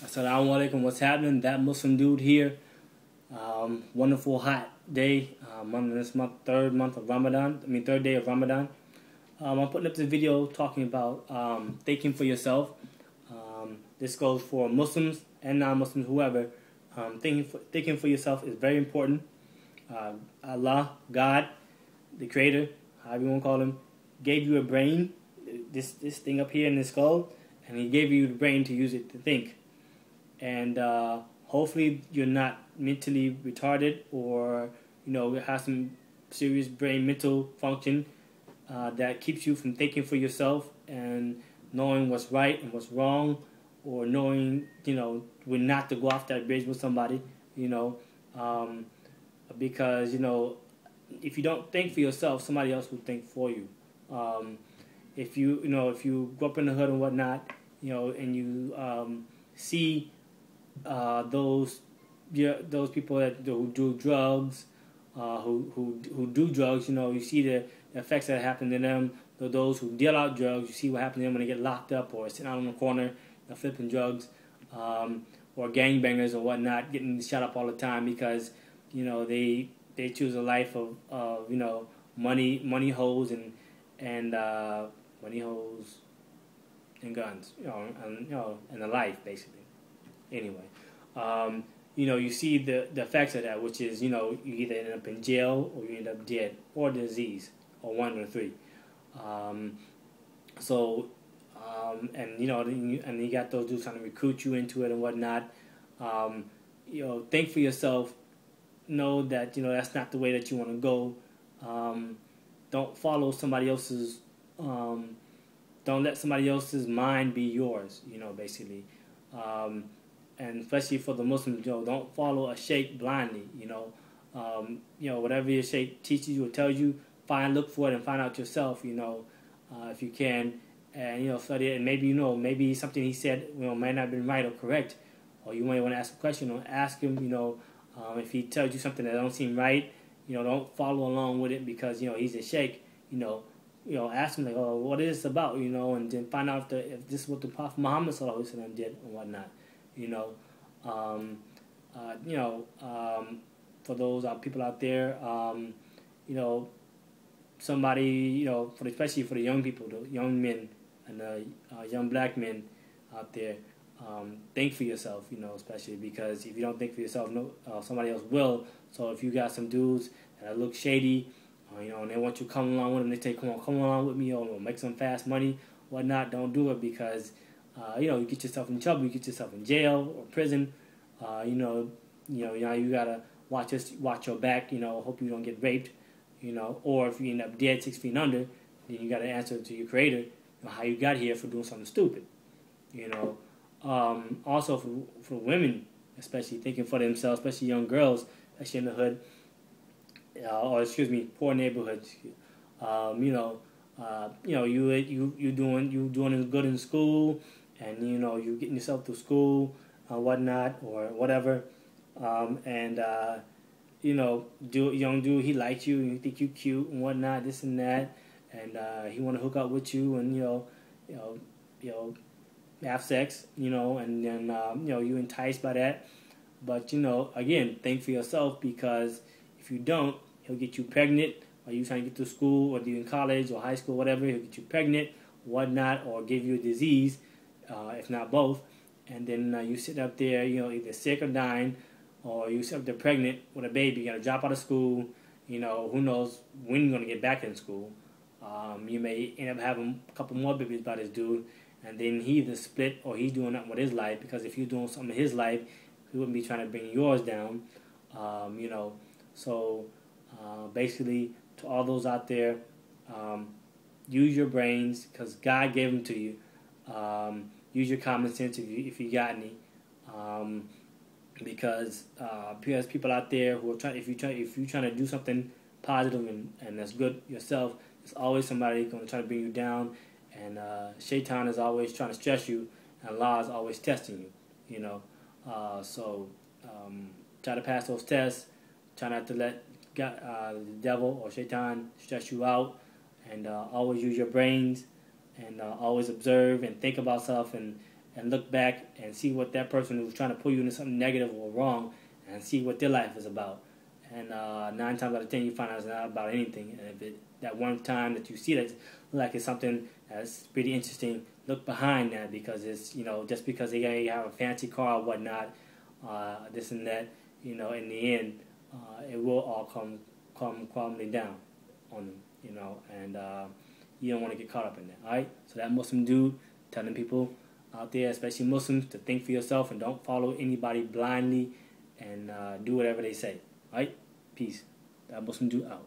Assalamu alaikum, what's happening? That Muslim dude here. Wonderful hot day. This month, third day of Ramadan. I'm putting up this video talking about thinking for yourself. This goes for Muslims and non-Muslims, whoever. Thinking for yourself is very important. Allah, God, the Creator, however you want to call Him, gave you a brain, this thing up here in the skull, and He gave you the brain to use it to think. And hopefully you're not mentally retarded or have some serious brain mental function that keeps you from thinking for yourself and knowing what's right and what's wrong, or knowing when not to go off that bridge with somebody, because if you don't think for yourself, somebody else will think for you. If you grow up in the hood and whatnot, and you see those people who do drugs, who do drugs, you see the effects that happen to them. Those who deal out drugs, you see what happens to them when they get locked up or sitting out on the corner, flipping drugs, or gangbangers or whatnot, getting shot up all the time because they choose a life of money hoes and money hoes and guns, and the life basically. Anyway, you see the effects of that, which is, you either end up in jail or you end up dead or disease, or one of the three. And you got those dudes trying to recruit you into it and whatnot. Think for yourself. Know that that's not the way that you want to go. Don't follow somebody else's. Don't let somebody else's mind be yours. Basically. And especially for the Muslims, don't follow a sheikh blindly. Whatever your sheikh teaches you or tells you, look for it and find out yourself. If you can, and study it, and maybe something he said might not have been right or correct, or you might want to ask a question or ask him. If he tells you something that don't seem right, don't follow along with it because he's a sheikh. Ask him like, oh, what is this about? And then find out if this is what the Prophet Muhammad ﷺ did and whatnot. For those people out there, somebody, especially for the young people, the young men and the young black men out there, think for yourself, especially because if you don't think for yourself, somebody else will. So if you got some dudes that look shady, and they want you to come along with them, they say, come along with me, or make some fast money, whatnot, don't do it because, you get yourself in trouble, you get yourself in jail or prison. You gotta watch your back. Hope you don't get raped. Or if you end up dead 6 feet under, then you gotta answer to your Creator how you got here for doing something stupid. Also for women, especially thinking for themselves, especially young girls, especially in the hood, poor neighborhoods. You doing good in school, and you getting yourself through school, whatnot, or whatever, young dude, he likes you, and you think you cute and whatnot, this and that, and he want to hook up with you, and have sex, and then you enticed by that, but again, think for yourself, because if you don't, he'll get you pregnant, or you trying to get to school, or you in college or high school, whatever, he'll get you pregnant, whatnot, or give you a disease, if not both, and then you sit up there, either sick or dying, or you sit up there pregnant with a baby, you got to drop out of school, who knows when you're going to get back in school. You may end up having a couple more babies by this dude, and then he either split or he's doing nothing with his life, because if you're doing something in his life, he wouldn't be trying to bring yours down. So basically, to all those out there, use your brains, because God gave them to you. Use your common sense if you got any, because people out there who are trying. If you're trying to do something positive and that's good yourself, there's always somebody going to try to bring you down, and Shaitan is always trying to stress you, and Allah is always testing you. So try to pass those tests. Try not to let God, the devil or Shaitan stress you out, and always use your brains, and always observe and think about stuff, and and look back and see what that person who's trying to pull you into something negative or wrong, and see what their life is about. And 9 times out of 10, you find out it's not about anything. And if that one time that you see that like it's something that's pretty interesting, look behind that, because it's, just because they have a fancy car or whatnot, this and that, in the end, it will all come crumbling down on them, and you don't want to get caught up in that. All right. So that Muslim dude telling people out there, especially Muslims, to think for yourself and don't follow anybody blindly, and do whatever they say. All right. Peace. That Muslim dude out.